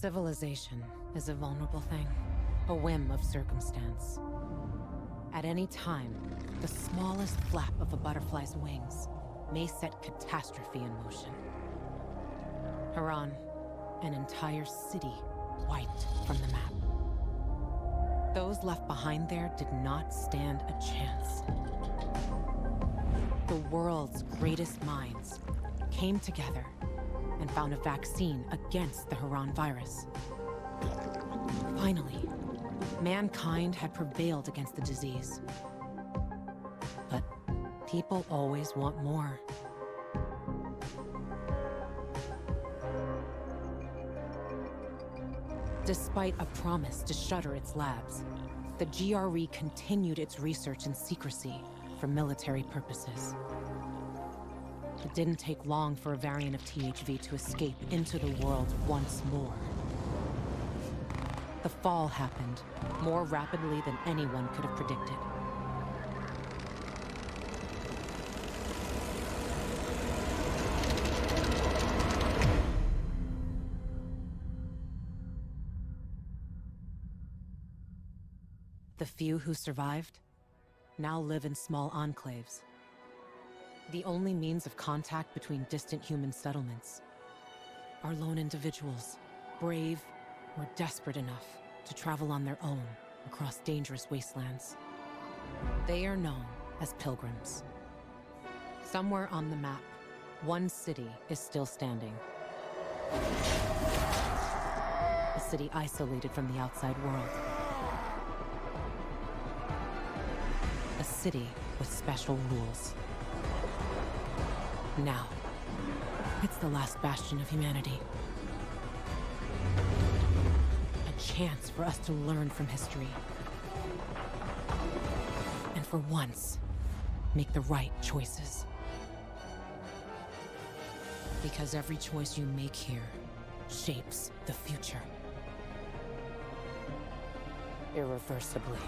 Civilization is a vulnerable thing, a whim of circumstance. At any time, the smallest flap of a butterfly's wings may set catastrophe in motion. Haran, an entire city wiped from the map. Those left behind there did not stand a chance. The world's greatest minds came together and found a vaccine against the Haran virus. Finally, mankind had prevailed against the disease. But people always want more. Despite a promise to shutter its labs, the GRE continued its research in secrecy for military purposes. It didn't take long for a variant of THV to escape into the world once more. The fall happened more rapidly than anyone could have predicted. The few who survived now live in small enclaves. The only means of contact between distant human settlements are lone individuals, brave or desperate enough to travel on their own across dangerous wastelands. They are known as pilgrims. Somewhere on the map, one city is still standing. A city isolated from the outside world. A city with special rules. Now, it's the last bastion of humanity. A chance for us to learn from history. And for once, make the right choices. Because every choice you make here shapes the future. Irreversibly.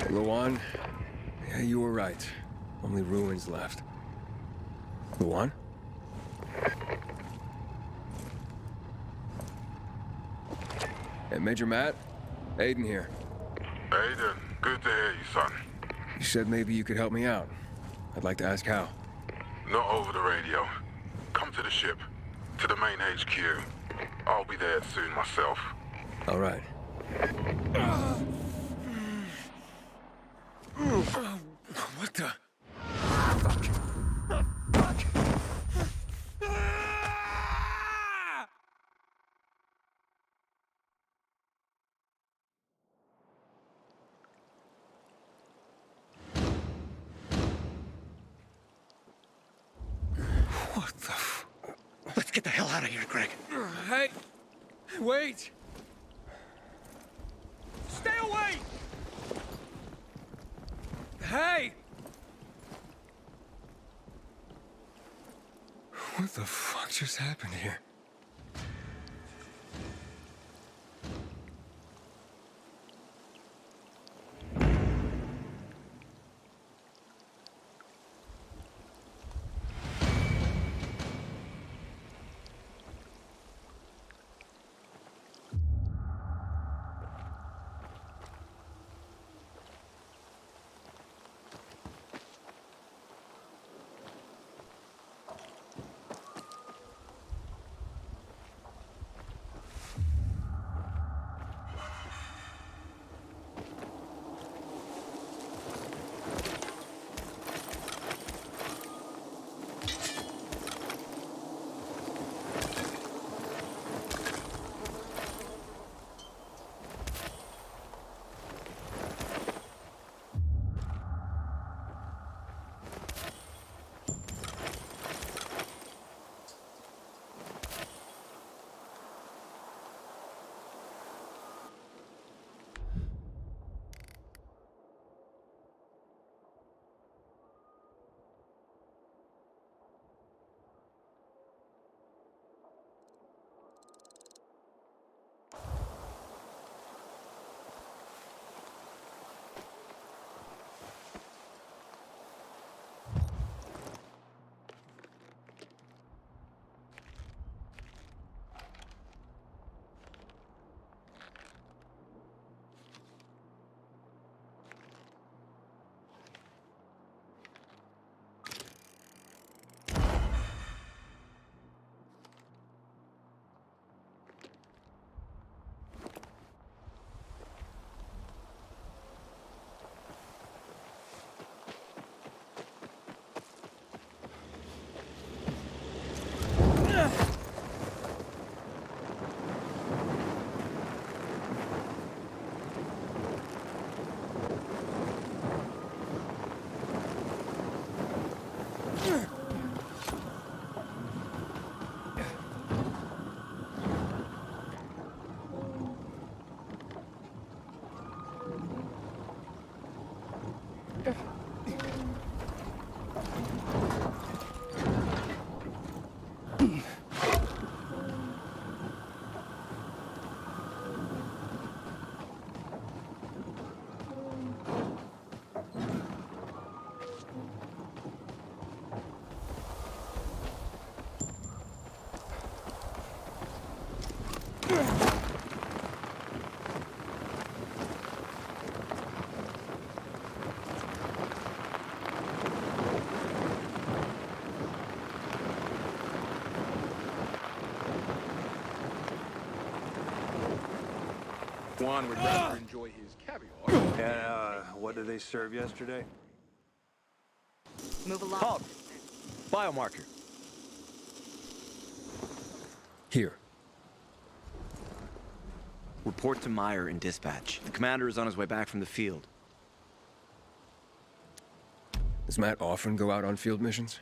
Luan? Yeah, you were right. Only ruins left. Luan? Hey, Major Matt? Aiden here. Aiden, good to hear you, son. You said maybe you could help me out. I'd like to ask how. Not over the radio. Come to the ship. To the main HQ. I'll be there soon myself. All right. What the? What the f... Let's get the hell out of here, Greg. Hey! Wait! Stay away! Hey! What the fuck just happened here? Juan would rather enjoy his caviar. And, what did they serve yesterday? Move along. Halt! Biomarker. Here. Report to Meyer in dispatch. The commander is on his way back from the field. Does Matt often go out on field missions?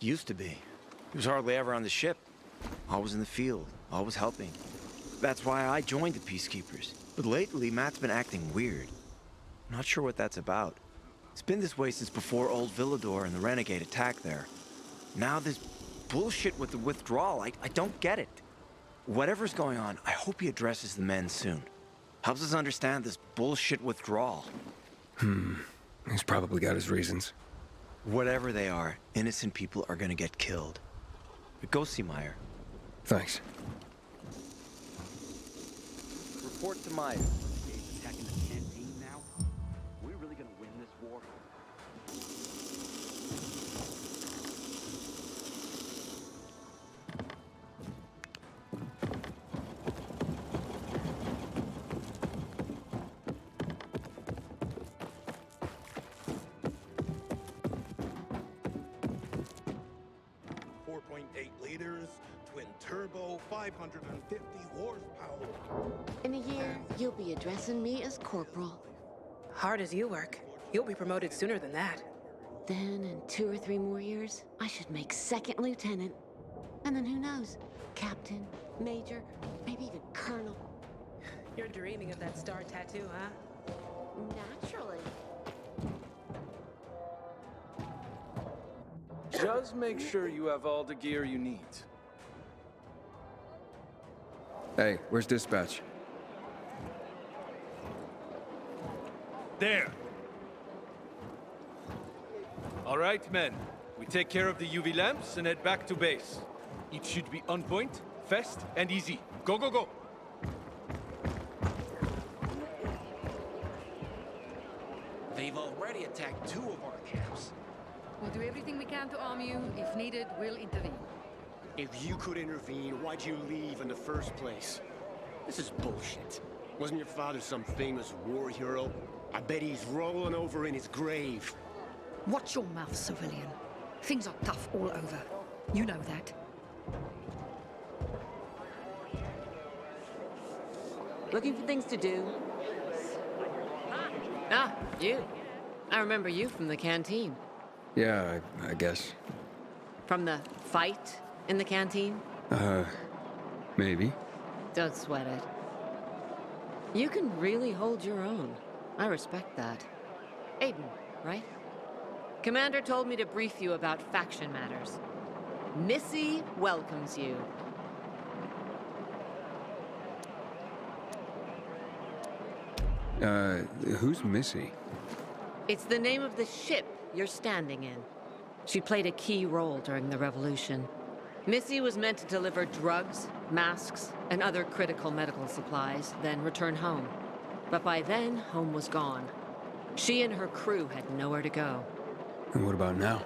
Used to be. He was hardly ever on the ship. Always in the field, always helping. That's why I joined the Peacekeepers. But lately, Matt's been acting weird. Not sure what that's about. It's been this way since before old Villador and the Renegade attack there. Now this bullshit with the withdrawal, I don't get it. Whatever's going on, I hope he addresses the men soon. Helps us understand this bullshit withdrawal. He's probably got his reasons. Whatever they are, innocent people are gonna get killed. But go see Meyer. Thanks. Report to Meyer. Attacking the canteen now? We're really gonna win this war? 4.8 liters, twin turbo, 550 horsepower. In a year, you'll be addressing me as Corporal. Hard as you work, you'll be promoted sooner than that. Then, in 2 or 3 more years, I should make second lieutenant. And then who knows? Captain, major, maybe even colonel. You're dreaming of that star tattoo, huh? Naturally. Just make sure you have all the gear you need. Hey, where's dispatch? There. All right, men. We take care of the UV lamps and head back to base. It should be on point, fast, and easy. Go, go, go! They've already attacked 2 of our camps. We'll do everything we can to arm you. If needed, we'll intervene. If you could intervene, why'd you leave in the first place? This is bullshit. Wasn't your father some famous war hero? I bet he's rolling over in his grave. Watch your mouth, civilian. Things are tough all over. You know that. Looking for things to do. Ah, you. I remember you from the canteen. Yeah, I guess. From the fight in the canteen? Maybe. Don't sweat it. You can really hold your own. I respect that. Aiden, right? Commander told me to brief you about faction matters. Missy welcomes you. Who's Missy? It's the name of the ship you're standing in. She played a key role during the revolution. Missy was meant to deliver drugs, masks, and other critical medical supplies, then return home. But by then, home was gone. She and her crew had nowhere to go. And what about now?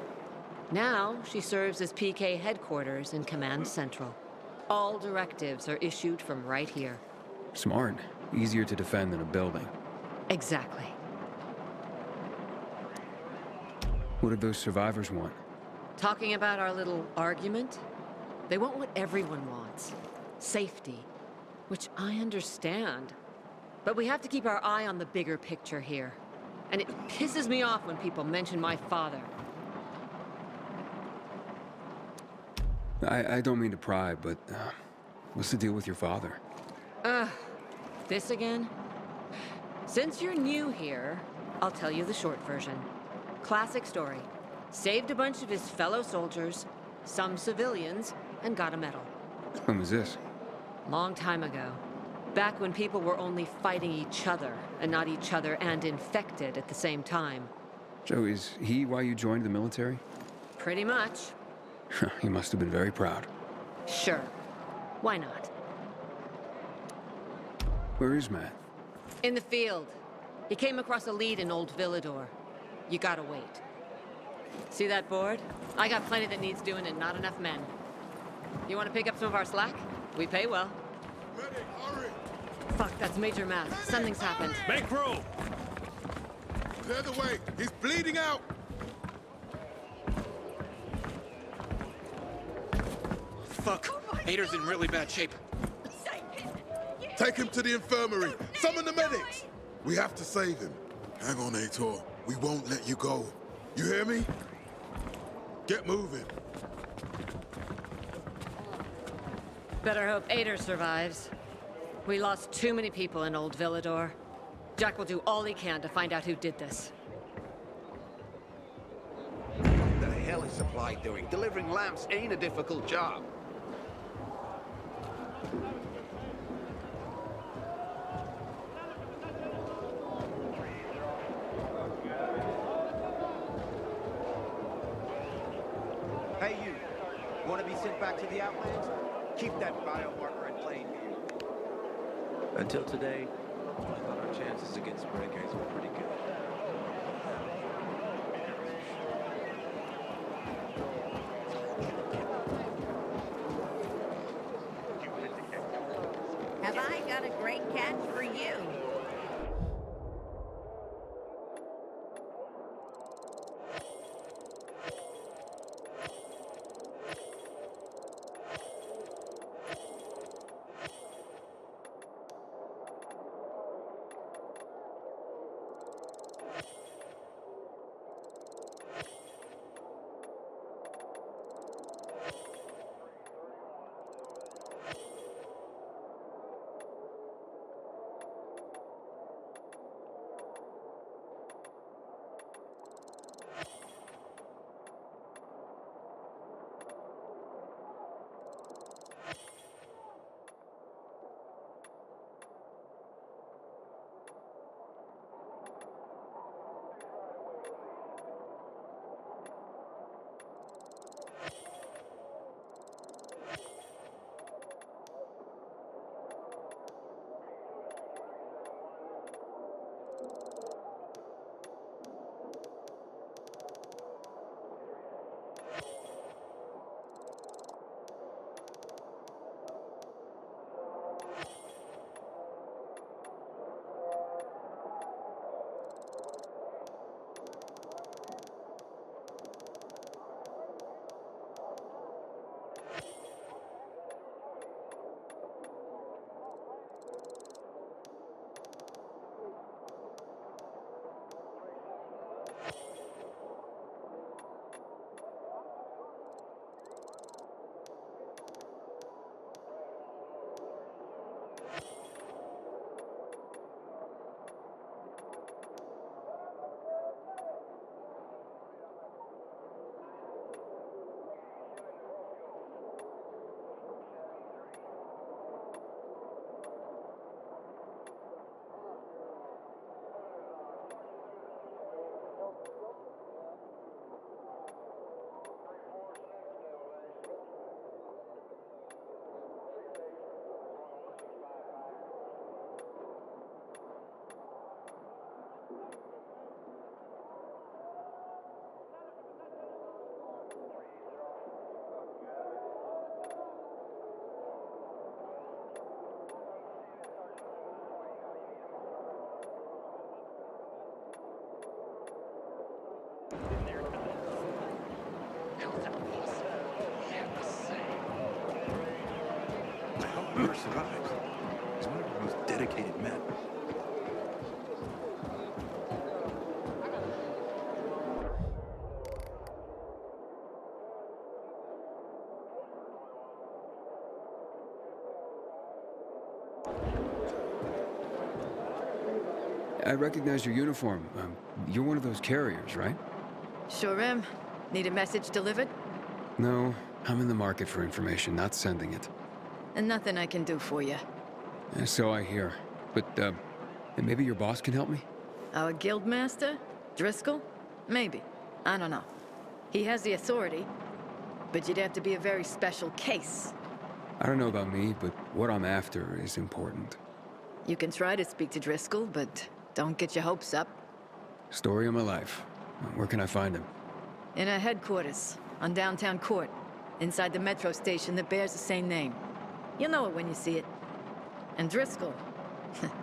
Now, she serves as PK headquarters in Command Central. All directives are issued from right here. Smart. Easier to defend than a building. Exactly. What did those survivors want? Talking about our little argument? They want what everyone wants. Safety. Which I understand. But we have to keep our eye on the bigger picture here. And it pisses me off when people mention my father. I don't mean to pry, but what's the deal with your father? This again? Since you're new here, I'll tell you the short version. Classic story. Saved a bunch of his fellow soldiers, some civilians, and got a medal. When was this? Long time ago. Back when people were only fighting each other, and not each other and infected at the same time. Joe, is he why you joined the military? Pretty much. He must have been very proud. Sure. Why not? Where is Matt? In the field. He came across a lead in Old Villador. You gotta wait. See that board? I got plenty that needs doing and not enough men. You wanna pick up some of our slack? We pay well. Medic, hurry! Fuck, that's Major Matt. Something's happened. Make room! Clear the way! He's bleeding out! Fuck! Ader's in really bad shape. Take him to the infirmary! Summon the medics! We have to save him. Hang on, Ator. We won't let you go. You hear me? Get moving. Better hope Ader survives. We lost too many people in Old Villador. Jack will do all he can to find out who did this. What the hell is Supply doing? Delivering lamps ain't a difficult job. Hey, you. Want to be sent back to the Outlands? Keep that biomarker in plain view. Until today, I thought our chances against renegades were pretty good. Have I got a great catch for you? I hope Muir survives. He's one of our most dedicated men. I recognize your uniform. You're one of those carriers, right? Sure am. Need a message delivered? No, I'm in the market for information, not sending it. And nothing I can do for you. So I hear. But, maybe your boss can help me? Our guildmaster? Driscoll? Maybe. I don't know. He has the authority, but you'd have to be a very special case. I don't know about me, but what I'm after is important. You can try to speak to Driscoll, but don't get your hopes up. Story of my life. Where can I find him? In our headquarters, on downtown Court, inside the metro station that bears the same name. You'll know it when you see it. And Driscoll,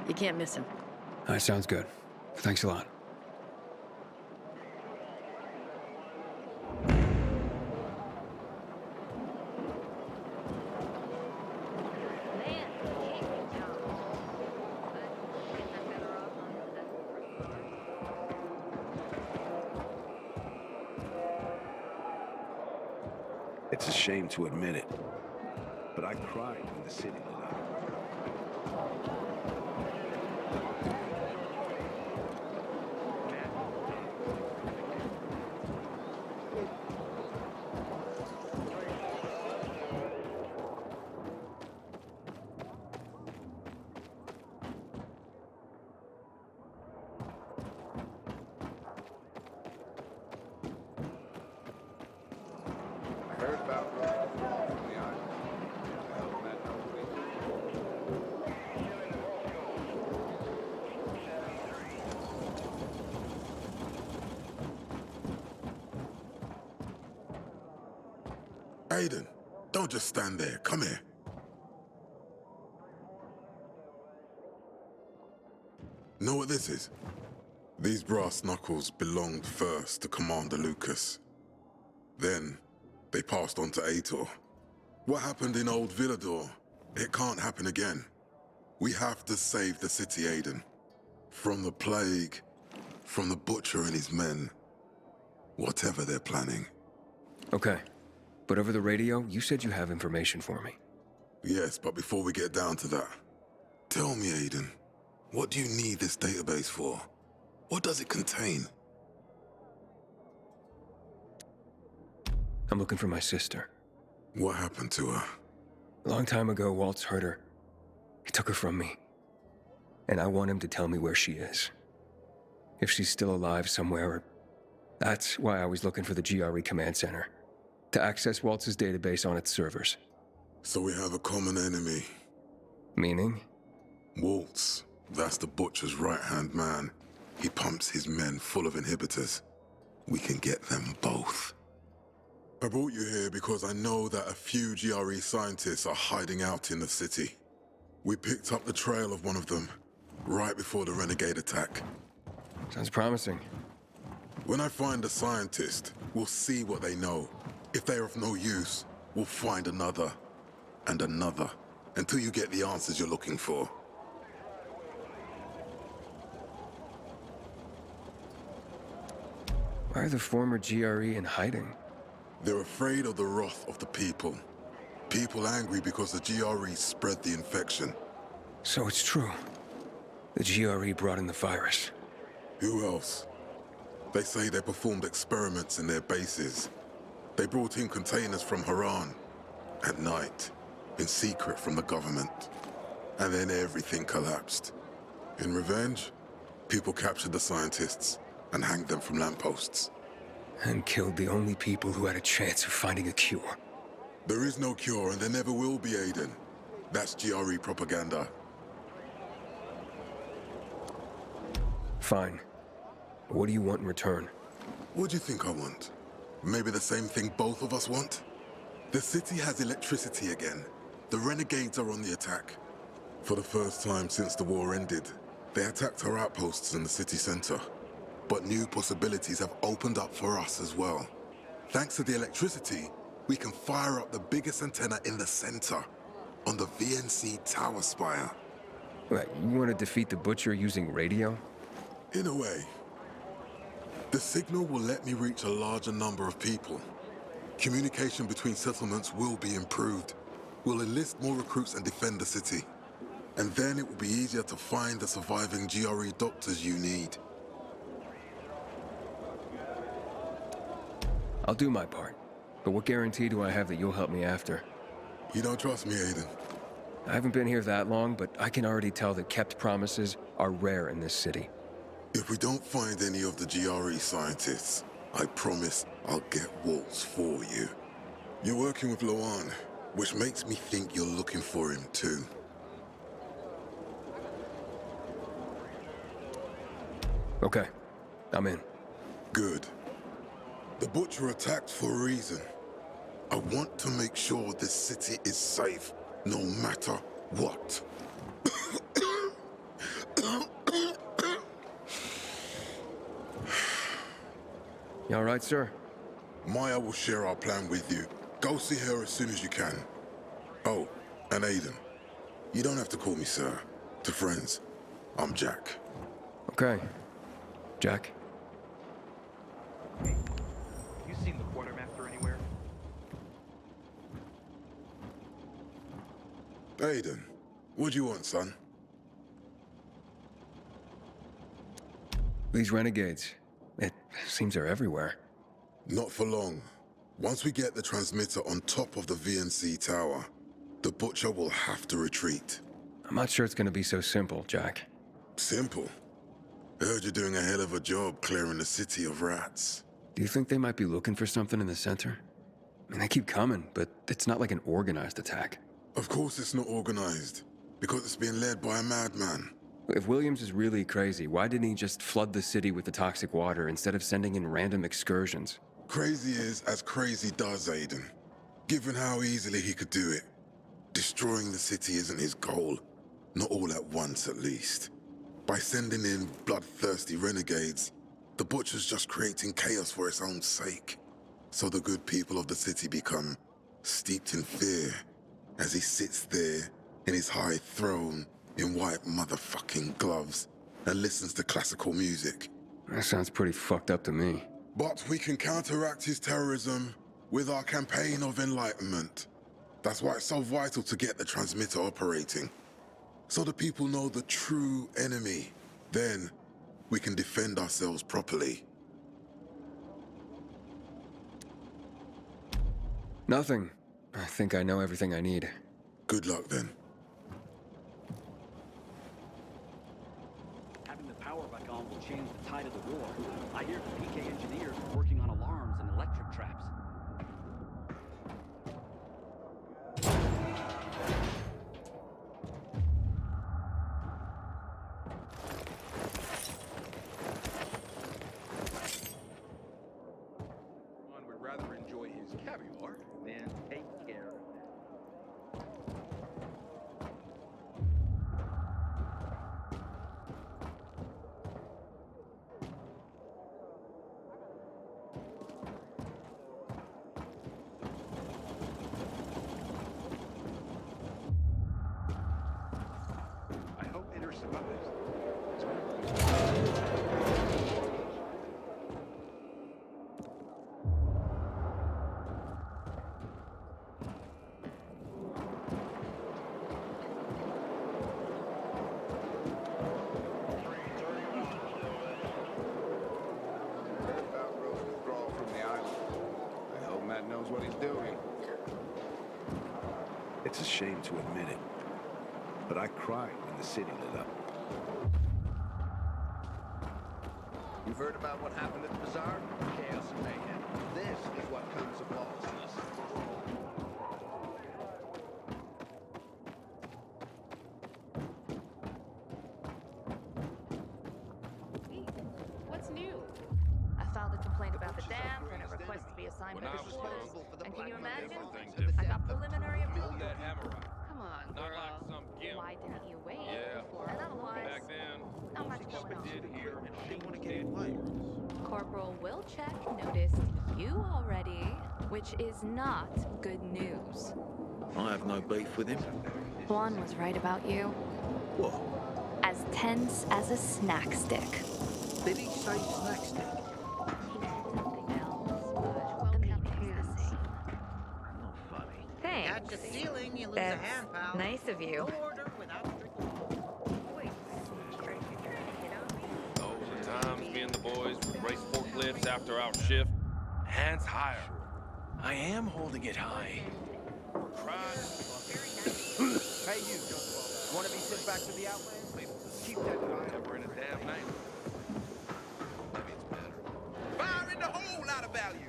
you can't miss him. That sounds good. Thanks a lot. It's a shame to admit it, but I cried when the city lit up. Aiden, don't just stand there. Come here. Know what this is? These brass knuckles belonged first to Commander Lucas. Then, they passed on to Aitor. What happened in Old Villador, it can't happen again. We have to save the city, Aiden. From the plague, from the Butcher and his men. Whatever they're planning. Okay. But over the radio, you said you have information for me. Yes, but before we get down to that, tell me, Aiden, what do you need this database for? What does it contain? I'm looking for my sister. What happened to her? A long time ago, Waltz hurt her. He took her from me. And I want him to tell me where she is. If she's still alive somewhere. That's why I was looking for the GRE command center. To access Waltz's database on its servers. So we have a common enemy. Meaning? Waltz. That's the Butcher's right-hand man. He pumps his men full of inhibitors. We can get them both. I brought you here because I know that a few GRE scientists are hiding out in the city. We picked up the trail of one of them, right before the renegade attack. Sounds promising. When I find a scientist, we'll see what they know. If they're of no use, we'll find another, and another, until you get the answers you're looking for. Why are the former GRE in hiding? They're afraid of the wrath of the people. People angry because the GRE spread the infection. So it's true. The GRE brought in the virus. Who else? They say they performed experiments in their bases. They brought in containers from Haran. At night. In secret from the government. And then everything collapsed. In revenge, people captured the scientists and hanged them from lampposts. And killed the only people who had a chance of finding a cure. There is no cure, and there never will be, Aiden. That's GRE propaganda. Fine. What do you want in return? What do you think I want? Maybe the same thing both of us want? The city has electricity again. The renegades are on the attack. For the first time since the war ended, they attacked our outposts in the city center. But new possibilities have opened up for us as well. Thanks to the electricity, we can fire up the biggest antenna in the center, on the VNC tower spire. Wait, you want to defeat the Butcher using radio? In a way. The signal will let me reach a larger number of people. Communication between settlements will be improved. We'll enlist more recruits and defend the city. And then it will be easier to find the surviving GRE doctors you need. I'll do my part. But what guarantee do I have that you'll help me after? You don't trust me, Aiden? I haven't been here that long, but I can already tell that kept promises are rare in this city. If we don't find any of the GRE scientists, I promise I'll get Waltz for you. You're working with Loan, which makes me think you're looking for him too. Okay, I'm in. Good. The Butcher attacked for a reason. I want to make sure this city is safe, no matter what. You all right, sir? Maya will share our plan with you. Go see her as soon as you can. Oh, and Aiden. You don't have to call me sir. To friends, I'm Jack. Okay. Jack. Hey, you seen the quartermaster anywhere? Aiden, what do you want, son? These renegades. It seems they're everywhere. Not for long. Once we get the transmitter on top of the VNC tower, the Butcher will have to retreat. I'm not sure it's gonna be so simple, Jack. Simple? I heard you're doing a hell of a job clearing the city of rats. Do you think they might be looking for something in the center? I mean, they keep coming, but it's not like an organized attack. Of course it's not organized, because it's being led by a madman. If Williams is really crazy, why didn't he just flood the city with the toxic water instead of sending in random excursions? Crazy is as crazy does, Aiden. Given how easily he could do it, destroying the city isn't his goal. Not all at once, at least. By sending in bloodthirsty renegades, the Butcher's just creating chaos for its own sake. So the good people of the city become steeped in fear as he sits there in his high throne in white motherfucking gloves and listens to classical music. That sounds pretty fucked up to me. But we can counteract his terrorism with our campaign of enlightenment. That's why it's so vital to get the transmitter operating, so the people know the true enemy. Then we can defend ourselves properly. Nothing. I think I know everything I need. Good luck then. Having the power back on will change the tide of the war. I hear the PK engineers are working on alarms and electric traps. One would rather enjoy his caviar than take care of that. I hope Inner survives. It's one of those- About roast withdrawal from the island. I hope Matt knows what he's doing. It's a shame to admit it, but I cried when the city lit up. You've heard about what happened at the bazaar? Chaos and mayhem. This is what comes of lawlessness. What's new? I filed a complaint about the dam and a request to be assigned When I better was schools. young, And can you imagine? everything's I different. got preliminary approval. Hold that hammer out. Come on, Not girl. like some gimp. Why didn't you wait? Yeah. Before otherwise, Back then, not much going on. did hear Didn't want to get away. Corporal Wilczek noticed you already, which is not good news. I have no beef with him. Juan was right about you. What? As tense as a snack stick. Did he say snack stick? The meaning is the same. Not funny. Got Thanks. the ceiling, you lose a That's hand, pal. nice of you. No order without strict Wait, Those are times me and the boys would race forklifts after our shift. Hands higher. I am holding it high. We're trying. Hey, you. Want to be sent back to the Outlands? Keep that guy. Never in a damn night. Maybe it's better. Fire in the hole out of value!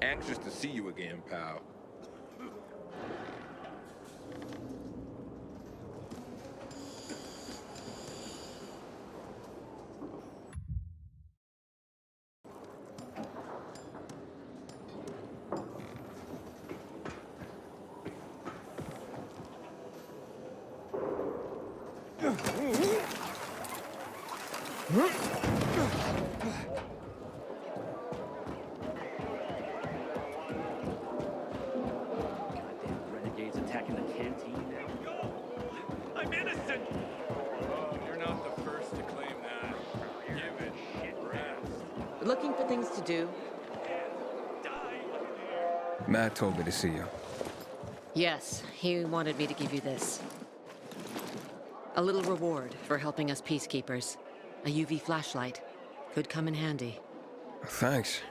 Anxious to see you again, pal. Goddamn renegades attacking the canteen now. I'm innocent! Oh, you're not the first to claim that. Give it shit rest. Looking for things to do? Matt told me to see you. Yes, he wanted me to give you this. A little reward for helping us peacekeepers. A UV flashlight. Could come in handy. Thanks.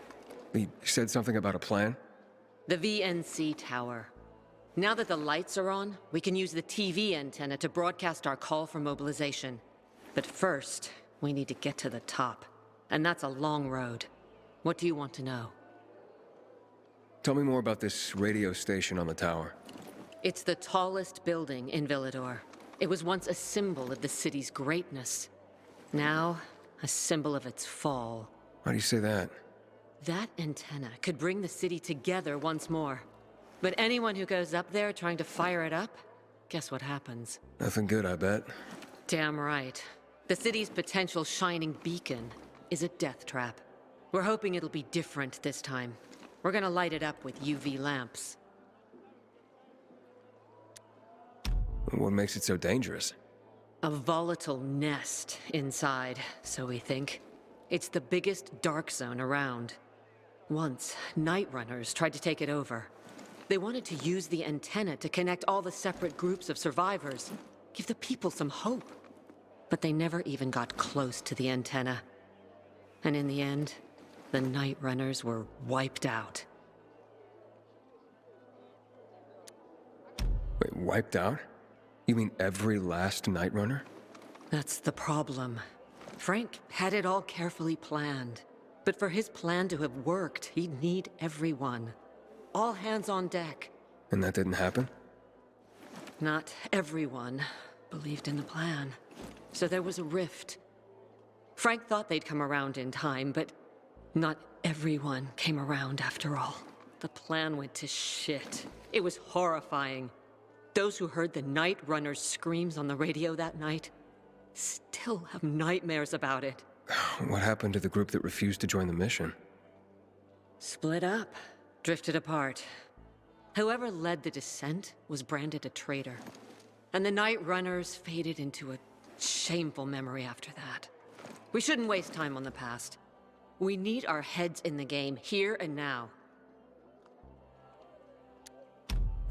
He said something about a plan? The VNC tower. Now that the lights are on, we can use the TV antenna to broadcast our call for mobilization. But first, we need to get to the top. And that's a long road. What do you want to know? Tell me more about this radio station on the tower. It's the tallest building in Villador. It was once a symbol of the city's greatness. Now, a symbol of its fall. Why do you say that? That antenna could bring the city together once more. But anyone who goes up there trying to fire it up, guess what happens? Nothing good, I bet. Damn right. The city's potential shining beacon is a death trap. We're hoping it'll be different this time. We're gonna light it up with UV lamps. What makes it so dangerous? A volatile nest inside, so we think. It's the biggest dark zone around. Once, night runners tried to take it over. They wanted to use the antenna to connect all the separate groups of survivors, give the people some hope. But they never even got close to the antenna. And in the end, the night runners were wiped out. Wait, wiped out? You mean every last night runner? That's the problem. Frank had it all carefully planned. But for his plan to have worked, he'd need everyone. All hands on deck. And that didn't happen? Not everyone believed in the plan. So there was a rift. Frank thought they'd come around in time, but not everyone came around after all. The plan went to shit. It was horrifying. Those who heard the Night Runner's screams on the radio that night still have nightmares about it. What happened to the group that refused to join the mission? Split up. Drifted apart. Whoever led the descent was branded a traitor. And the Night Runners faded into a shameful memory after that. We shouldn't waste time on the past. We need our heads in the game, here and now.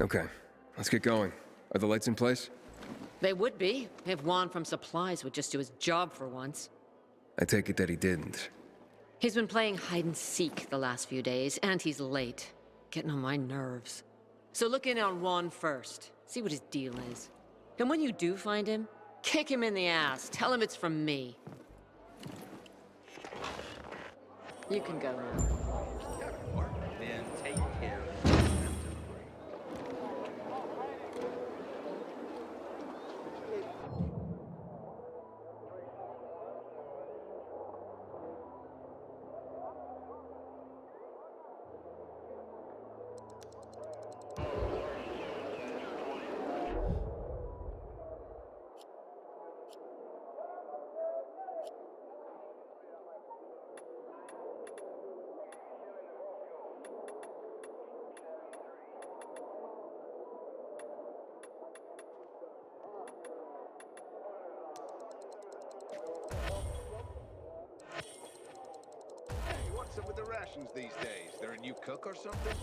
Okay, let's get going. Are the lights in place? They would be, if Juan from Supplies would just do his job for once. I take it that he didn't. He's been playing hide-and-seek the last few days, and he's late. Getting on my nerves. So look in on Juan first. See what his deal is. And when you do find him, kick him in the ass. Tell him it's from me. You can go now. Then take care. Hey, what's up with the rations these days? There a new cook or something?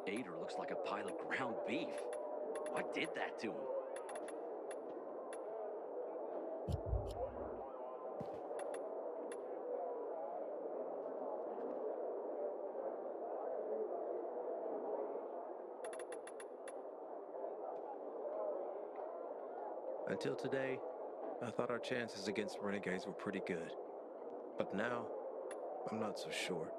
Ader looks like a pile of ground beef. What did that to him? Until today, I thought our chances against renegades were pretty good. But now, I'm not so sure.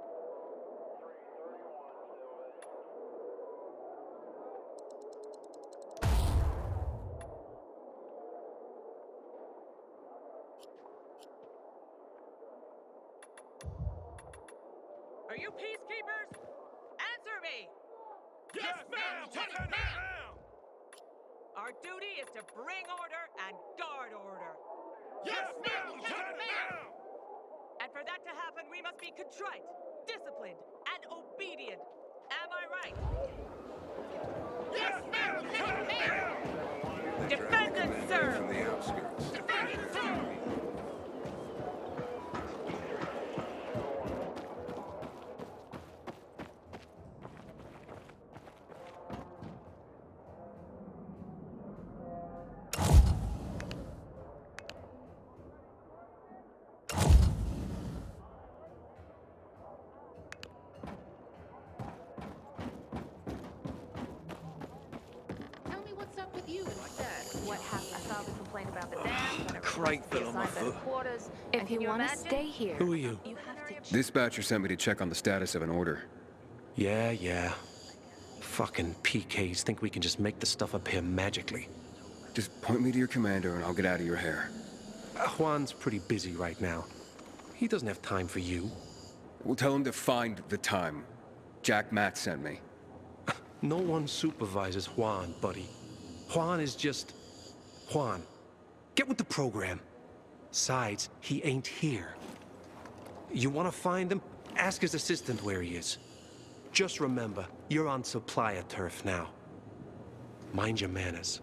Are you peacekeepers? Answer me! Yes, ma'am! Lieutenant, ma'am! Our duty is to bring order and guard order. Yes, ma'am! Lieutenant, ma'am! And for that to happen, we must be contrite, disciplined, and obedient. Am I right? Yes, ma'am! Lieutenant, ma'am! Defend and serve! From the outskirts. Defend and serve! Tell me what's up with you and Dad. What happened? I saw the complaint about the dam. Crank fell on my foot. Quarters. If you want to stay here, Who are you? you have to. Dispatcher sent me to check on the status of an order. Yeah. Fucking PKs think we can just make the stuff up here magically. Just point me to your commander and I'll get out of your hair. Juan's pretty busy right now. He doesn't have time for you. We'll tell him to find the time. Jack Matt sent me. No one supervises Juan, buddy. Juan is just Juan. Get with the program. Besides, he ain't here. You want to find him? Ask his assistant where he is. Just remember, you're on supplier turf now. Mind your manners.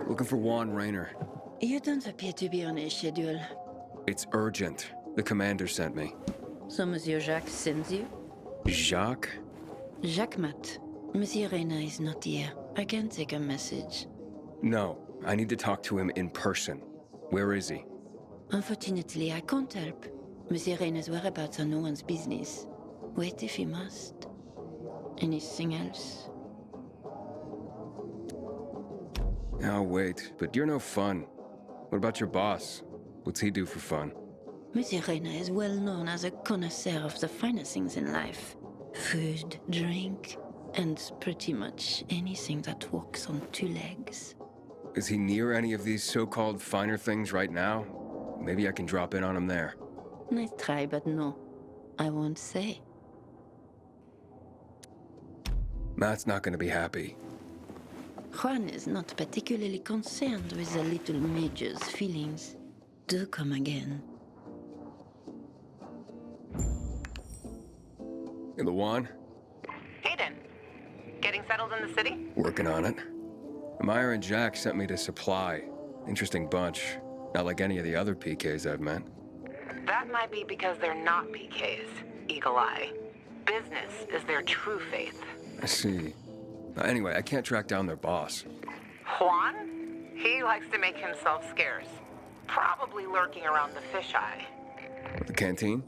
Looking for Juan Rayner. You don't appear to be on his schedule. It's urgent. The commander sent me. So Monsieur Jacques sends you? Jacques? Jacques Mat. Monsieur Reyna is not here. I can take a message. No, I need to talk to him in person. Where is he? Unfortunately, I can't help. Monsieur Reyna's whereabouts are no one's business. Wait if he must. Anything else? I'll wait, but you're no fun. What about your boss? What's he do for fun? Monsieur Reyna is well known as a connoisseur of the finer things in life. Food, drink, and pretty much anything that walks on two legs. Is he near any of these so-called finer things right now? Maybe I can drop in on him there. Nice try, but no. I won't say. Matt's not gonna be happy. Juan is not particularly concerned with the little major's feelings. Do come again. In the Juan? Hayden, getting settled in the city? Working on it. Meyer and Jack sent me to supply. Interesting bunch. Not like any of the other PKs I've met. That might be because they're not PKs, Eagle Eye. Business is their true faith. I see. Anyway, I can't track down their boss. Juan? He likes to make himself scarce. Probably lurking around the fisheye. The canteen?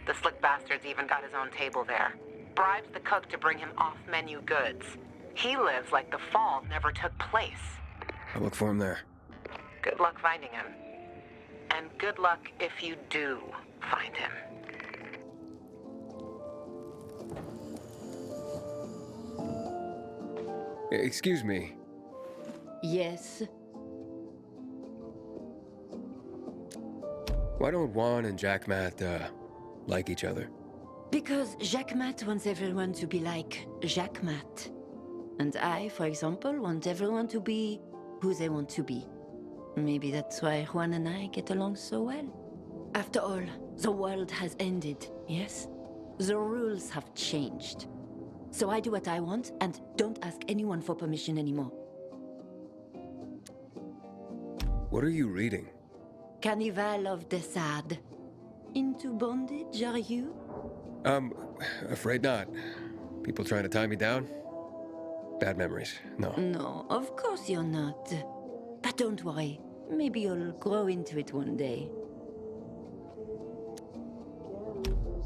The slick bastard's even got his own table there. Bribes the cook to bring him off-menu goods. He lives like the fall never took place. I'll look for him there. Good luck finding him. And good luck if you do find him. Excuse me. Yes? Why don't Juan and Jack Matt, like each other? Because Jacques Mat wants everyone to be like Jacques Mat. And I, for example, want everyone to be who they want to be. Maybe that's why Juan and I get along so well. After all, the world has ended, yes? The rules have changed. So I do what I want and don't ask anyone for permission anymore. What are you reading? Carnival of the Sad. Into bondage, are you? Afraid not. People trying to tie me down? Bad memories, no. No, of course you're not. But don't worry. Maybe you'll grow into it one day.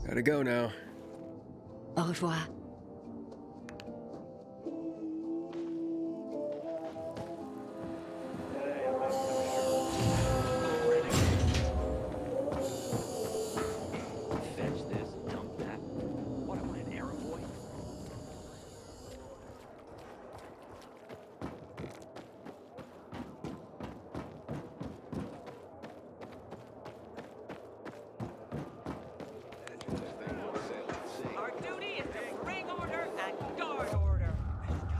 Gotta go now. Au revoir. Fetch this, dump that. What am I, an errand boy? Our duty is to bring order and guard order.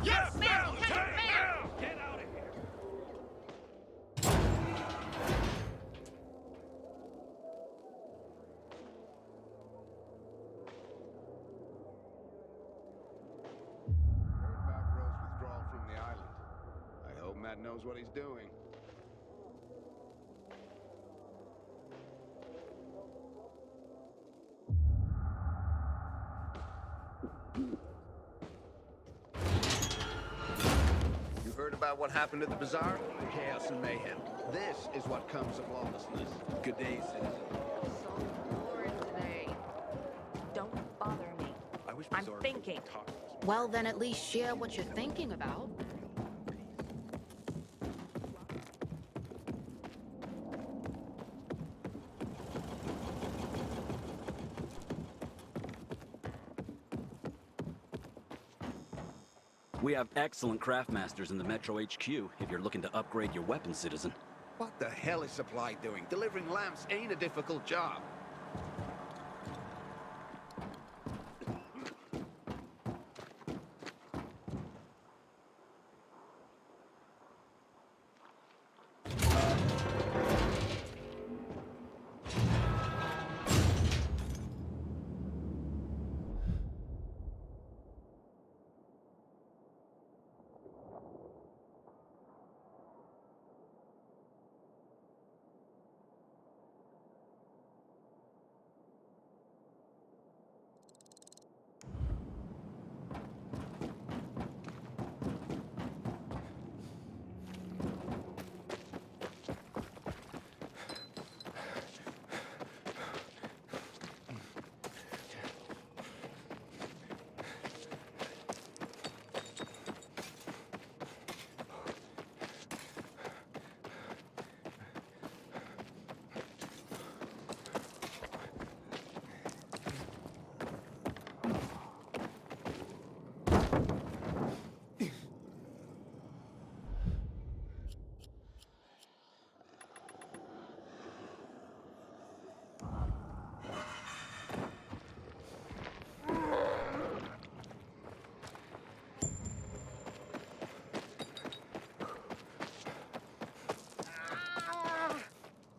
Yes, ma'am! Yes, ma'am! Get out of here! Heard about Rose's withdrawal from the island. I hope Matt knows what he's doing. You heard about what happened at the bazaar? Chaos and mayhem. This is what comes of lawlessness. Good day, citizen. Bored today. Don't bother me. I wish I'm Bazaar thinking. would talk to us. Well, then at least share what you're thinking about. We have excellent craftmasters in the Metro HQ if you're looking to upgrade your weapon, citizen. What the hell is Supply doing? Delivering lamps ain't a difficult job.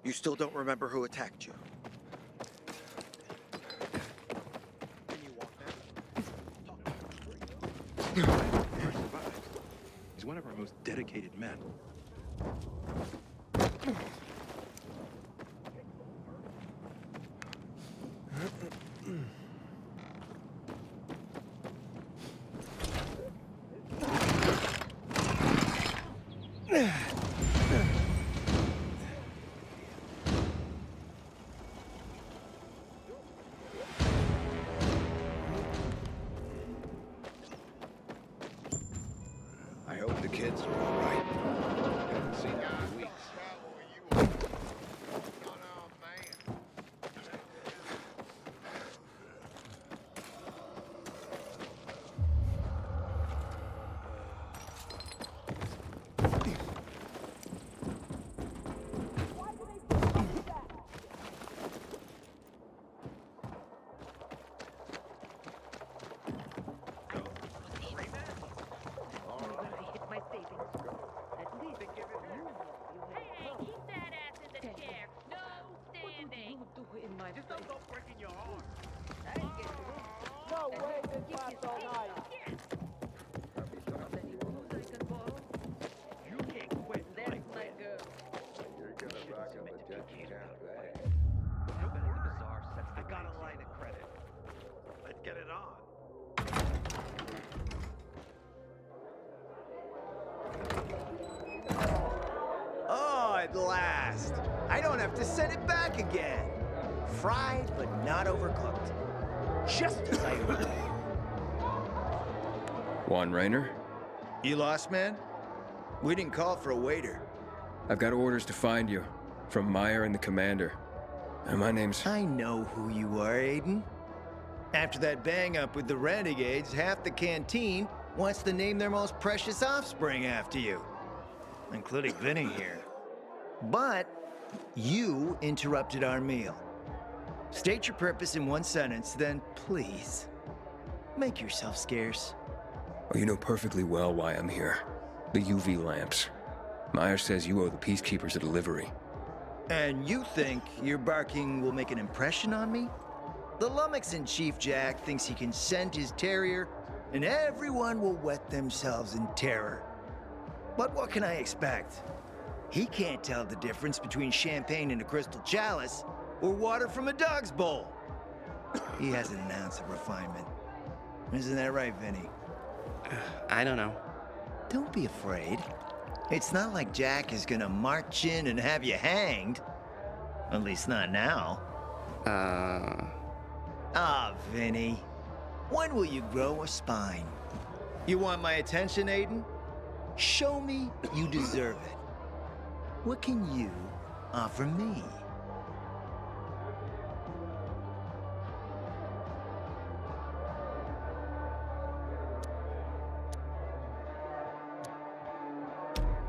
You still don't remember who attacked you? He's one of our most dedicated men. I hope the kids are all right. Haven't seen them in weeks. I'm gonna hit my savings. I don't have to send it back again. Fried, but not overcooked. Just as I ordered. Juan Raynor? You lost, man? We didn't call for a waiter. I've got orders to find you. From Meyer and the commander. And my name's... I know who you are, Aiden. After that bang-up with the Renegades, half the canteen wants to name their most precious offspring after you. Including Vinny here. But you interrupted our meal. State your purpose in one sentence, then please, make yourself scarce. Oh, you know perfectly well why I'm here. The UV lamps. Meyer says you owe the Peacekeepers a delivery. And you think your barking will make an impression on me? The Lummox-in-Chief Jack thinks he can send his terrier, and everyone will wet themselves in terror. But what can I expect? He can't tell the difference between champagne in a crystal chalice or water from a dog's bowl. He hasn't an ounce of refinement. Isn't that right, Vinny? I don't know. Don't be afraid. It's not like Jack is gonna march in and have you hanged. At least not now. Ah, Vinny. When will you grow a spine? You want my attention, Aiden? Show me you deserve it. What can you offer me?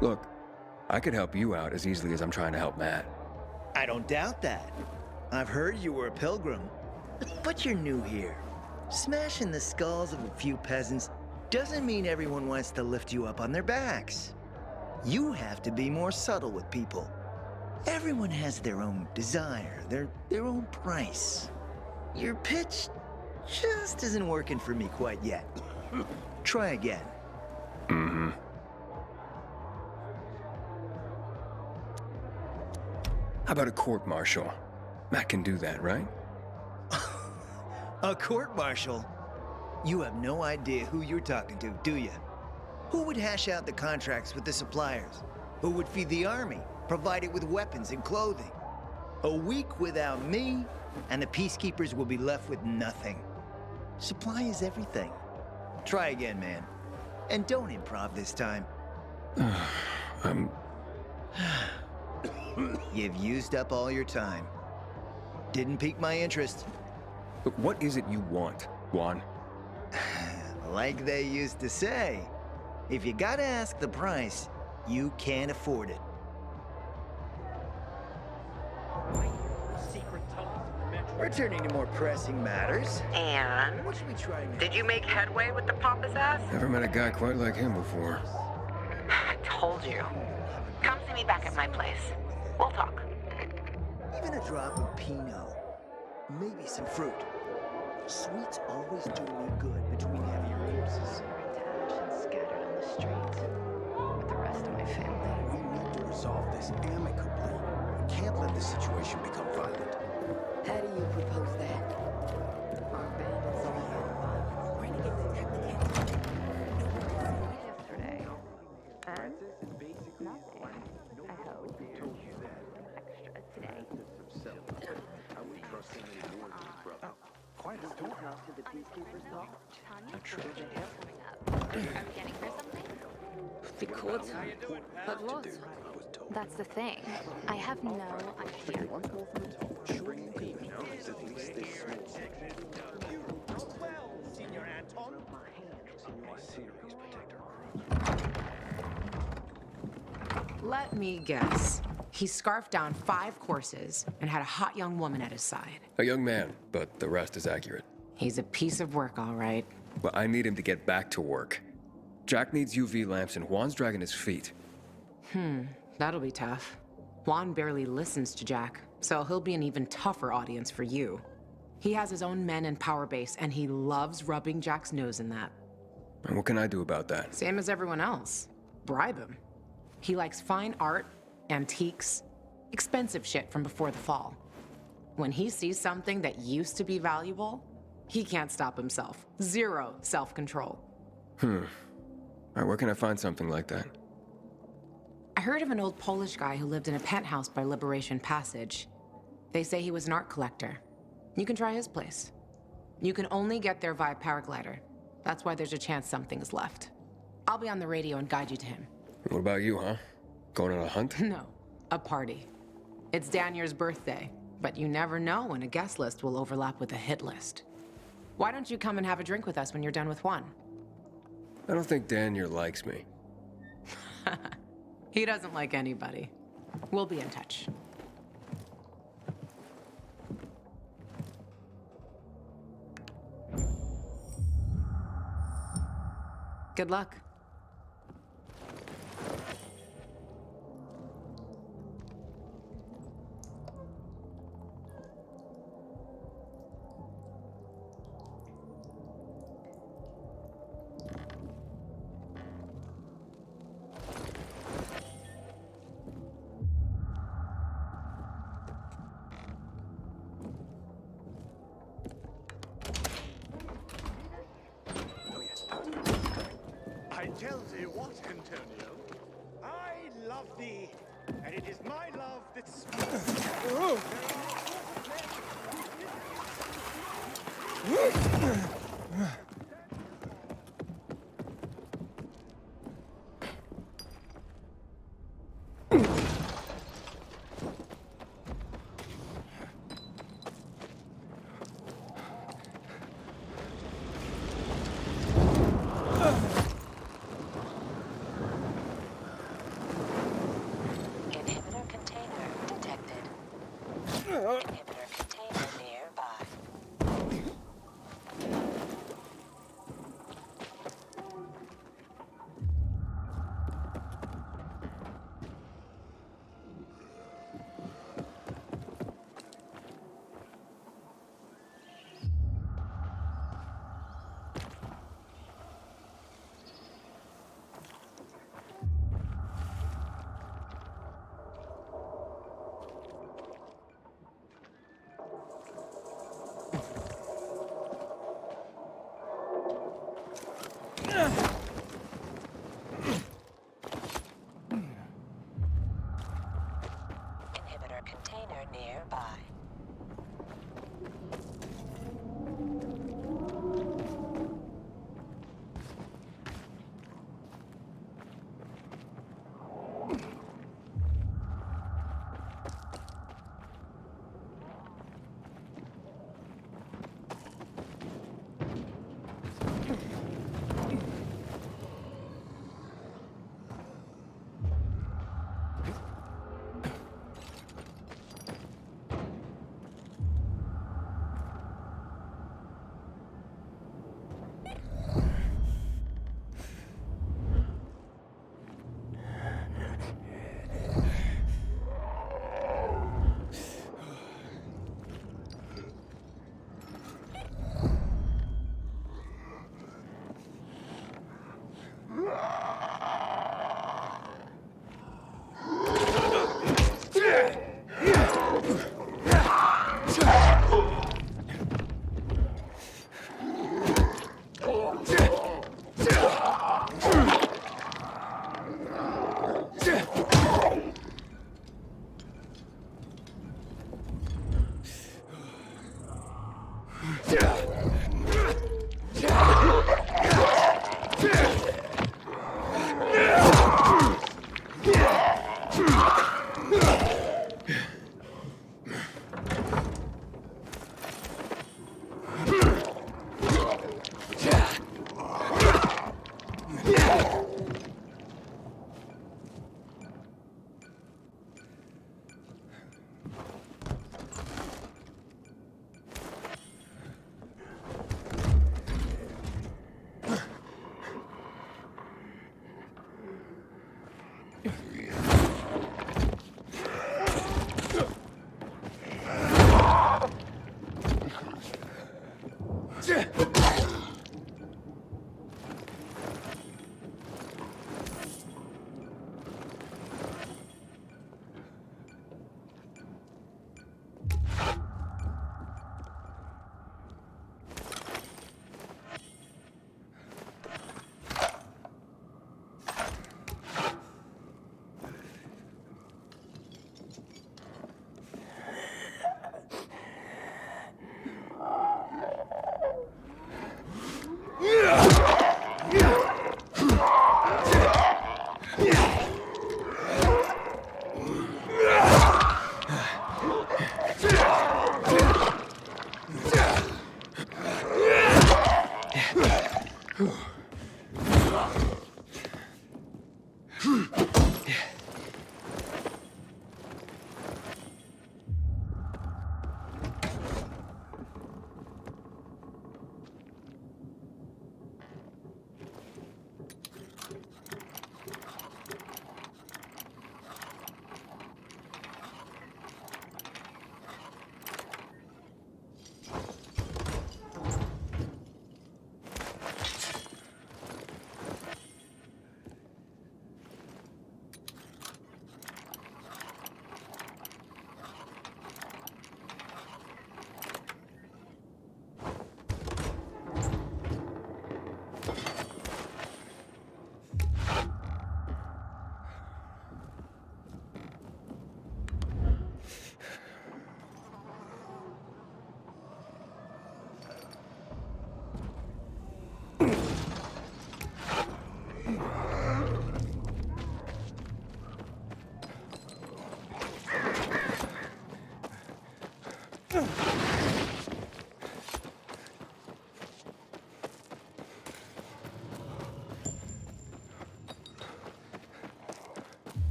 Look, I could help you out as easily as I'm trying to help Matt. I don't doubt that. I've heard you were a pilgrim. But you're new here. Smashing the skulls of a few peasants doesn't mean everyone wants to lift you up on their backs. You have to be more subtle with people. Everyone has their own desire, their own price. Your pitch just isn't working for me quite yet. Try again. Mm-hmm. How about a court-martial? Matt can do that, right? A court-martial? You have no idea who you're talking to, do you? Who would hash out the contracts with the suppliers? Who would feed the army, provide it with weapons and clothing? A week without me, and the Peacekeepers will be left with nothing. Supply is everything. Try again, man. And don't improv this time. You've used up all your time. Didn't pique my interest. But what is it you want, Juan? Like they used to say, if you gotta ask the price, you can't afford it. Returning to more pressing matters. And what should we try now? did you make headway with the pompous ass? Never met a guy quite like him before. I told you. Come see me back at my place. We'll talk. Even a drop of Pinot. Maybe some fruit. Sweets always do me good between heavier courses. Scattered on the street with the rest of my family. We need to resolve this amicably. We can't let the situation become violent. How do you propose that? Our bandits are here. Renegades attack the camp. Yesterday. And nothing. I hope. Extra today. I wouldn't trust him anymore than his brother. Quiet as door. To the Peacekeepers talk. Tanya, coming up. Are we getting her something? The courts. But what? That's the thing. I have no idea. One call from the top. Sure you can notice at least this small. Senior Anton. Senor Series protect our crew. Let me guess. He scarfed down 5 courses and had a hot young woman at his side. A young man, but the rest is accurate. He's a piece of work, all right. Well, I need him to get back to work. Jack needs UV lamps and Juan's dragging his feet. That'll be tough. Juan barely listens to Jack, so he'll be an even tougher audience for you. He has his own men and power base, and he loves rubbing Jack's nose in that. And what can I do about that? Same as everyone else. Bribe him. He likes fine art, antiques, expensive shit from before the fall. When he sees something that used to be valuable, he can't stop himself. 0 self-control. All right, where can I find something like that? I heard of an old Polish guy who lived in a penthouse by Liberation Passage. They say he was an art collector. You can try his place. You can only get there via paraglider. That's why there's a chance something's left. I'll be on the radio and guide you to him. What about you, huh? Going on a hunt? No, a party. It's Danier's birthday, but you never know when a guest list will overlap with a hit list. Why don't you come and have a drink with us when you're done with Juan? I don't think Danier likes me. He doesn't like anybody. We'll be in touch. Good luck. I tell thee what, Antonio, I love thee, and it is my love that Inhibitor container detected. Inhibitor container nearby. Inhibitor container nearby.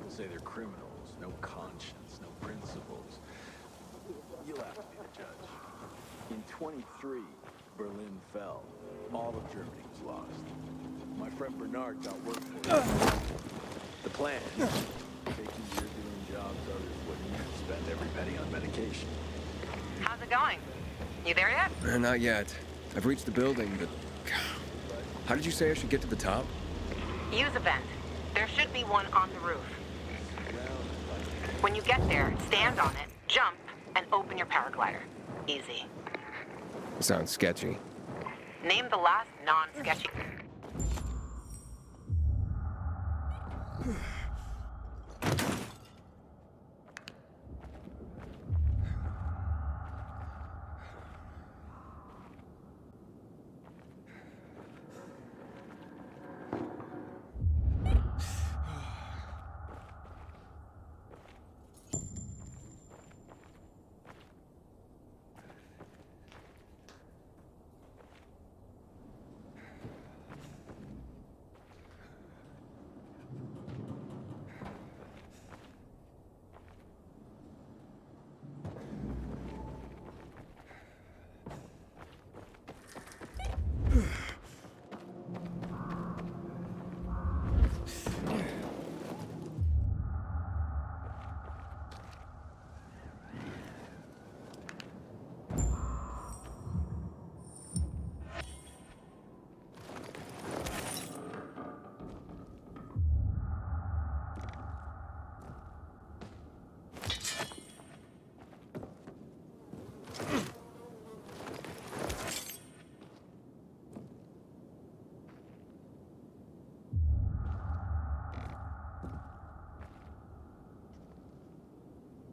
Say they're criminals, no conscience, no principles. You'll have to be the judge. In 23, Berlin fell. All of Germany was lost. My friend Bernard got work for it. The plan, taking years doing jobs others wouldn't, spend every penny on medication. How's it going? You there yet? Not yet. I've reached the building, but... How did you say I should get to the top? Use a vent. There should be one on the roof. When you get there, stand on it, jump, and open your paraglider. Easy. Sounds sketchy. Name the last non-sketchy.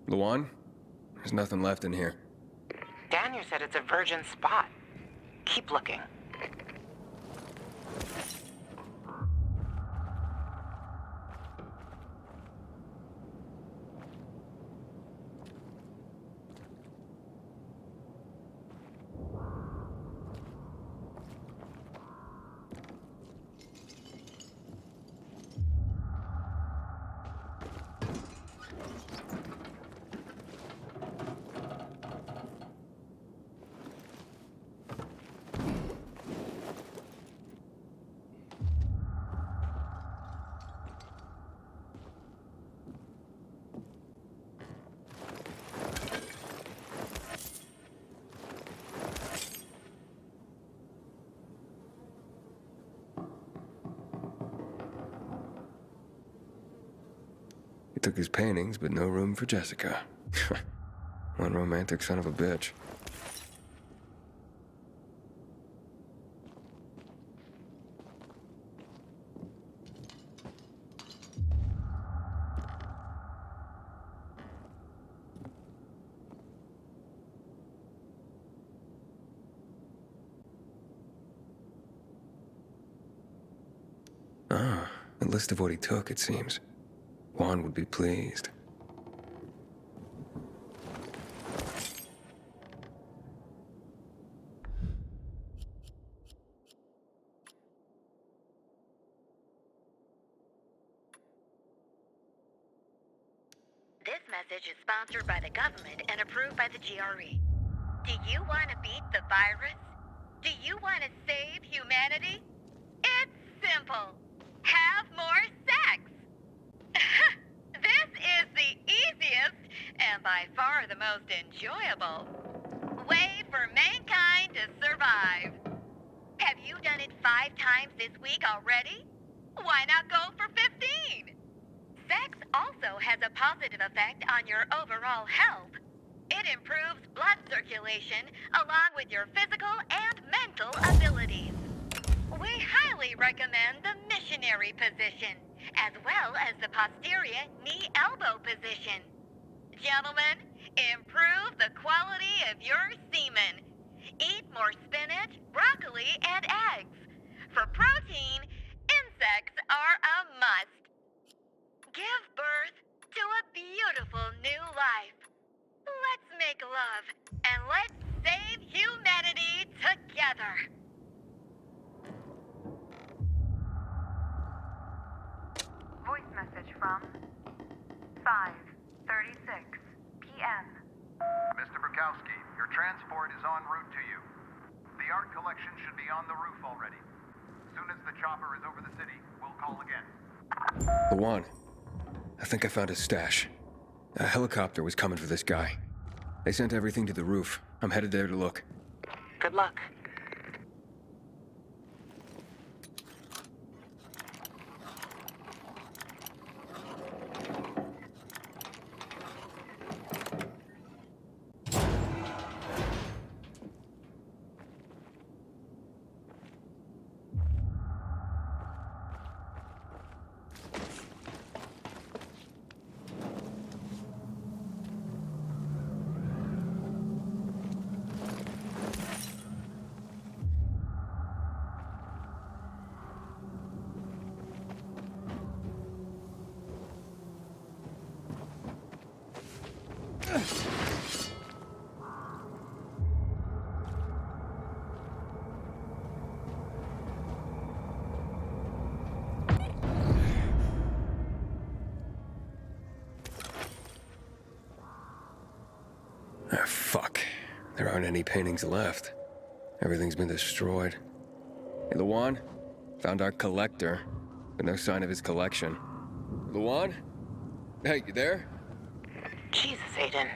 Luan? There's nothing left in here. Daniel said it's a virgin spot. Keep looking. He took his paintings, but no room for Jessica. One romantic son of a bitch. Ah, a list of what he took, it seems. Juan would be pleased. This message is sponsored by the government and approved by the GRE. Do you want to beat the virus? Do you want to save humanity? It's simple. Have more sex. This is the easiest and by far the most enjoyable way for mankind to survive. Have you done it 5 times this week already? Why not go for 15? Sex also has a positive effect on your overall health. It improves blood circulation along with your physical and mental abilities. We highly recommend the missionary position, as well as the posterior knee-elbow position. Gentlemen, improve the quality of your semen. Eat more spinach, broccoli, and eggs. For protein, insects are a must. Give birth to a beautiful new life. Let's make love, and let's save humanity together. Voice message from 5:36 p.m. Mr. Bukowski, your transport is en route to you. The art collection should be on the roof already. As soon as the chopper is over the city, we'll call again. Luan, I think I found his stash. A helicopter was coming for this guy. They sent everything to the roof. I'm headed there to look. Good luck. Ah, fuck. There aren't any paintings left. Everything's been destroyed. Hey, Luan? Found our collector, but no sign of his collection. Luan? Hey, you there? Jesus, Aiden.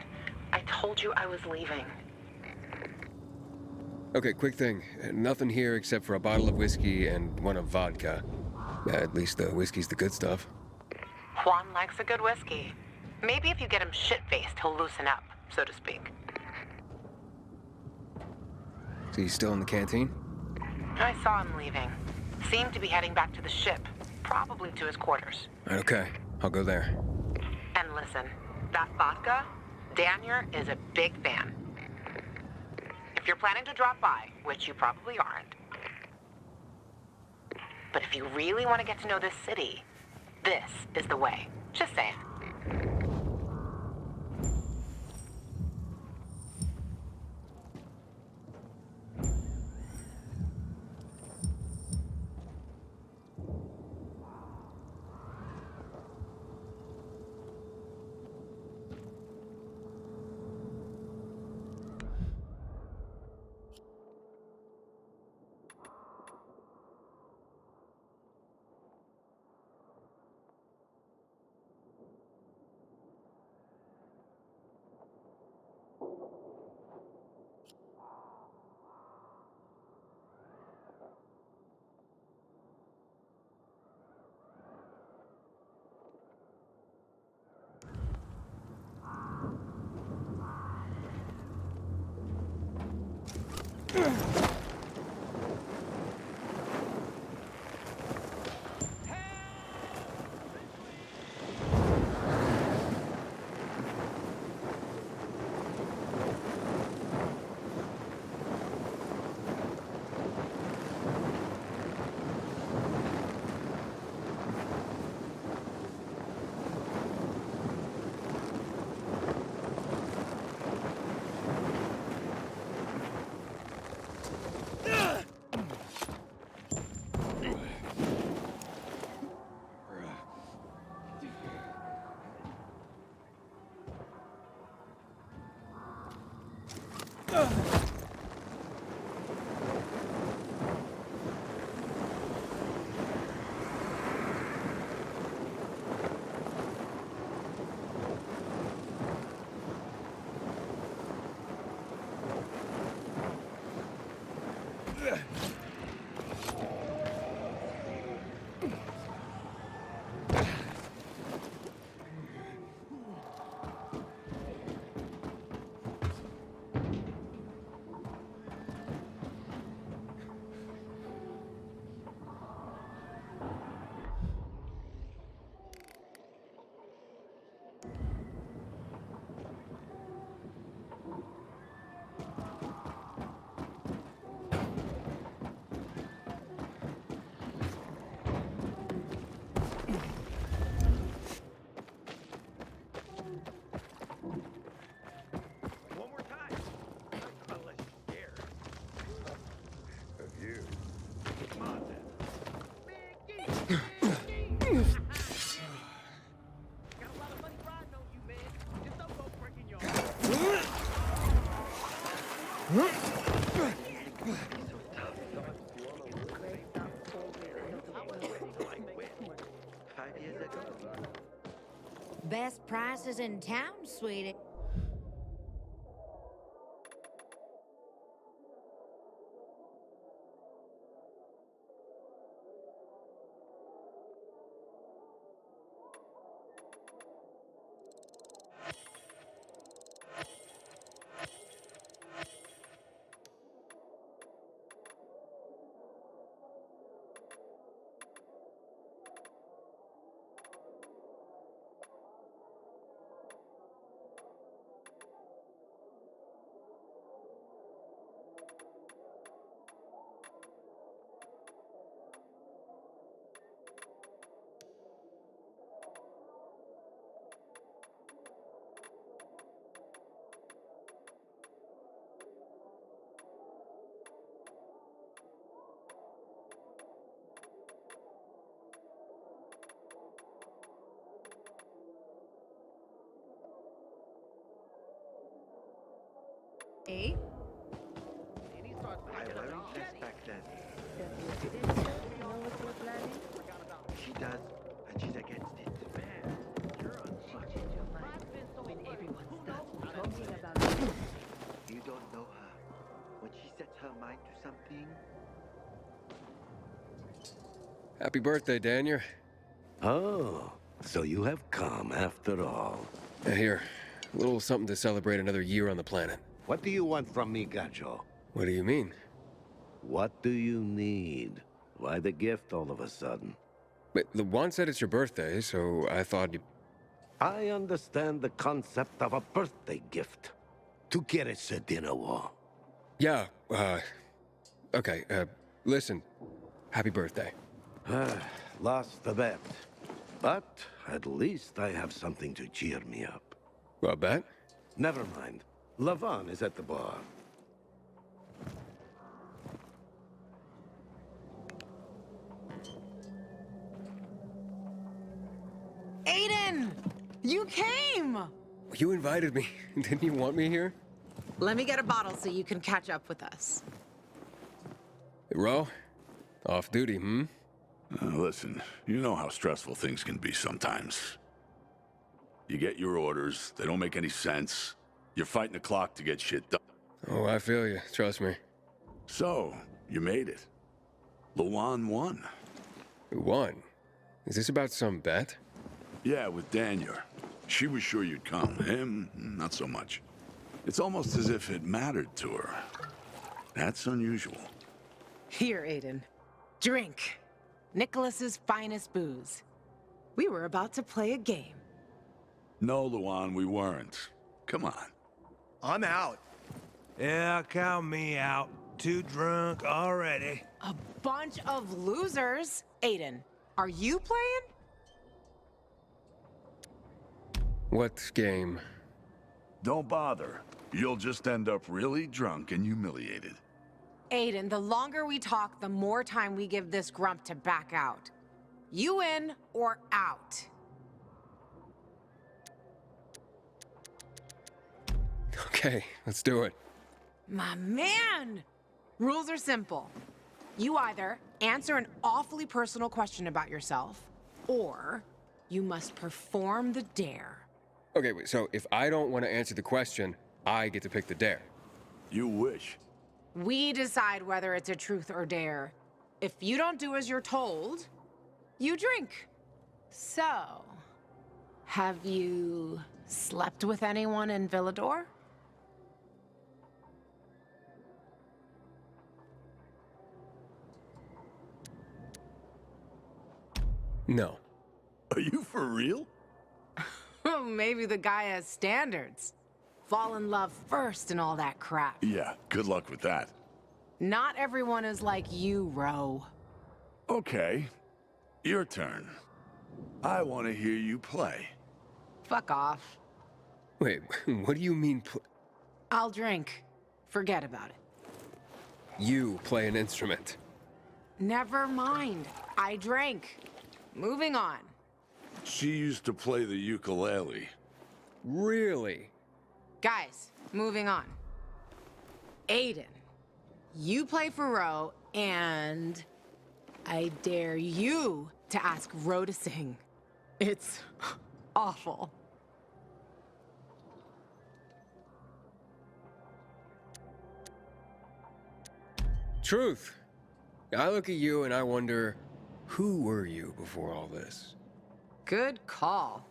I told you I was leaving. Okay, quick thing. Nothing here except for a bottle of whiskey and one of vodka. At least the whiskey's the good stuff. Juan likes a good whiskey. Maybe if you get him shit-faced, he'll loosen up, so to speak. So he's still in the canteen? I saw him leaving. Seemed to be heading back to the ship, probably to his quarters. Okay, I'll go there. And listen, that vodka, Daniel is a big fan. If you're planning to drop by, which you probably aren't, but if you really want to get to know this city, this is the way. Just saying. Best prices in town, sweetie. Eh? I weren't suspected. She does, and she's against it. When everyone starts talking about it. You don't know her. When she sets her mind to something. Happy birthday, Daniel. Oh, so you have come after all. Here, a little something to celebrate another year on the planet. What do you want from me, Gacho? What do you mean? What do you need? Why the gift all of a sudden? But the one said it's your birthday, so I thought you... I understand the concept of a birthday gift. Tu quieres a dinner war? Yeah, okay, listen. Happy birthday. Lost the bet. But at least I have something to cheer me up. A bet? Never mind. Lavon is at the bar. Aiden! You came! You invited me. Didn't you want me here? Let me get a bottle so you can catch up with us. Ro? Off duty, hmm? Listen, you know how stressful things can be sometimes. You get your orders, they don't make any sense. You're fighting the clock to get shit done. Oh, I feel you. Trust me. So, you made it. Luan won. Who won? Is this about some bet? Yeah, with Daniel. She was sure you'd come. Him, not so much. It's almost as if it mattered to her. That's unusual. Here, Aiden. Drink. Nicholas's finest booze. We were about to play a game. No, Luan, we weren't. Come on. I'm out. Yeah, count me out. Too drunk already. A bunch of losers. Aiden, are you playing? What game? Don't bother. You'll just end up really drunk and humiliated. Aiden, the longer we talk, the more time we give this grump to back out. You in or out? Okay, let's do it. My man! Rules are simple. You either answer an awfully personal question about yourself, or you must perform the dare. Okay, wait, so if I don't want to answer the question, I get to pick the dare. You wish. We decide whether it's a truth or dare. If you don't do as you're told, you drink. So, have you slept with anyone in Villador? No. Are you for real? Maybe the guy has standards. Fall in love first and all that crap. Yeah, good luck with that. Not everyone is like you, Ro. Okay, your turn. I want to hear you play. Fuck off. Wait, what do you mean I'll drink. Forget about it. You play an instrument? Never mind. I drank. Moving on. She used to play the ukulele. Really? Guys, moving on. Aiden, you play for Ro, and I dare you to ask Ro to sing. It's awful. Truth. I look at you and I wonder, who were you before all this? Good call.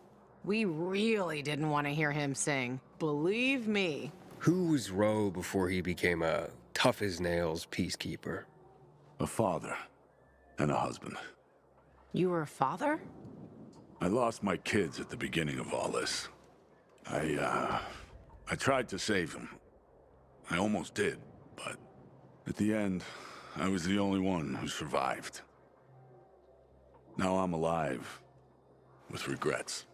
We really didn't want to hear him sing. Believe me. Who was Ro before he became a tough-as-nails peacekeeper? A father and a husband. You were a father? I lost my kids at the beginning of all this. I tried to save them. I almost did, but at the end, I was the only one who survived. Now I'm alive, with regrets.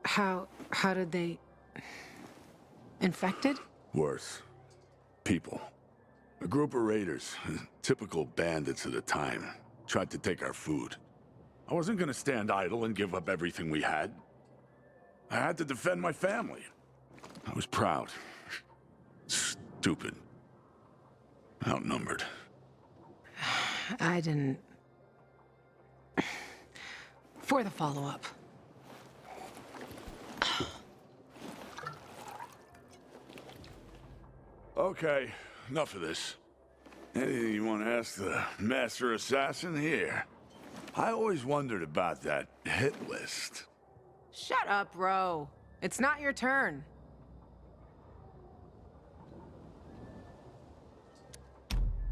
How did they... Infected? Worse. People. A group of raiders, typical bandits at the time, tried to take our food. I wasn't gonna stand idle and give up everything we had. I had to defend my family. I was proud. Stupid stupid. Outnumbered. I didn't... For the follow-up. Okay, enough of this. Anything you want to ask the Master Assassin here? I always wondered about that hit list. Shut up, bro. It's not your turn.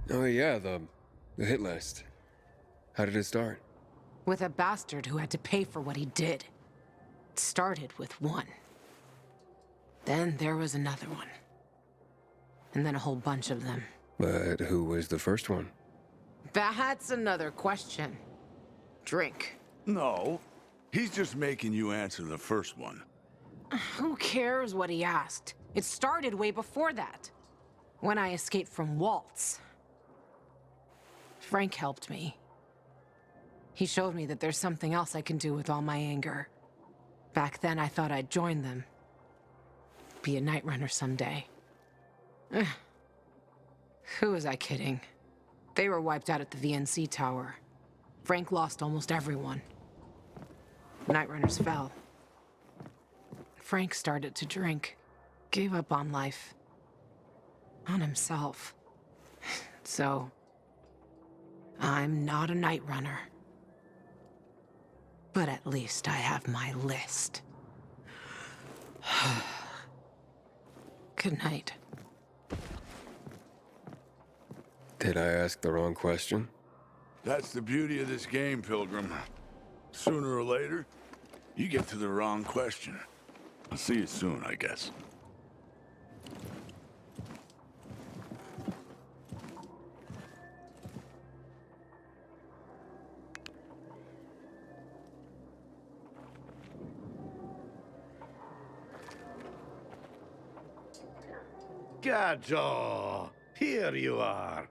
Oh yeah, the hit list. How did it start? With a bastard who had to pay for what he did. It started with one. Then there was another one. And then a whole bunch of them. But who was the first one? That's another question. Drink. No, he's just making you answer the first one. Who cares what he asked? It started way before that. When I escaped from Waltz. Frank helped me. He showed me that there's something else I can do with all my anger. Back then, I thought I'd join them. Be a night runner someday. Who was I kidding? They were wiped out at the VNC tower. Frank lost almost everyone. Night runners fell. Frank started to drink. Gave up on life. On himself. So... I'm not a night runner. But at least I have my list. Good night. Did I ask the wrong question? That's the beauty of this game, Pilgrim. Sooner or later, you get to the wrong question. I'll see you soon, I guess. Gajo, here you are.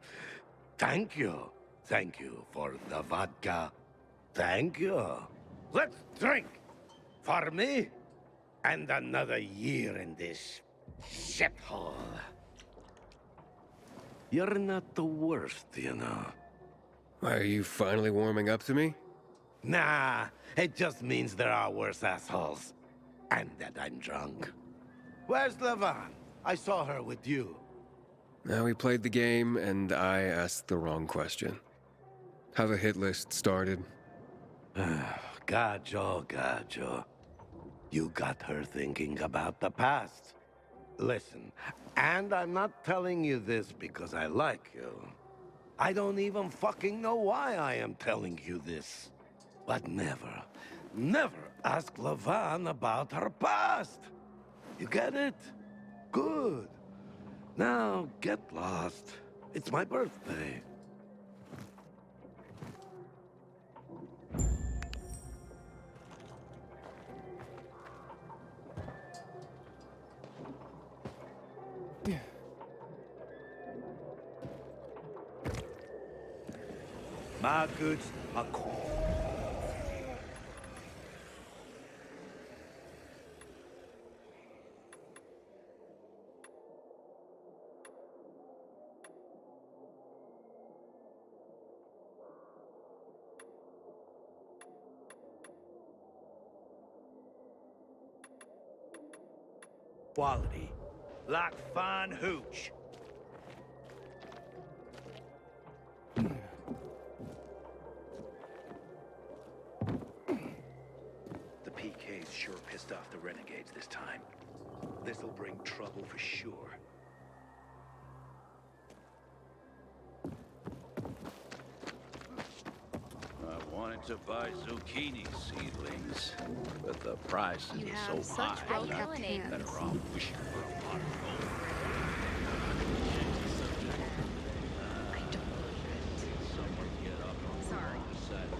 Thank you. Thank you for the vodka. Thank you. Let's drink. For me, and another year in this shithole. You're not the worst, you know. Are you finally warming up to me? Nah, it just means there are worse assholes. And that I'm drunk. Where's Levan? I saw her with you. Now we played the game, and I asked the wrong question. How the hit list started. Gajo. You got her thinking about the past. Listen, and I'm not telling you this because I like you. I don't even fucking know why I am telling you this. But never ask Levan about her past. You get it? Good. Now, get lost. It's my birthday. My goods are cool. Quality. Like fine hooch. The PK's sure pissed off the renegades this time. This'll bring trouble for sure. I wanted to buy zucchini seedlings, but the price You is have so such high bright that hands. I'm better off wishing for a pot of gold. I don't believe it. Someone get up on the Sorry. wrong side of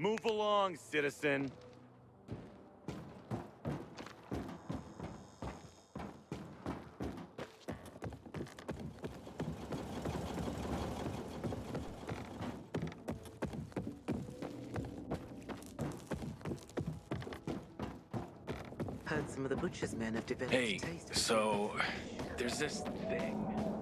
Move along, citizen. Heard some of the butcher's men have developed Hey, a taste for so there's this thing.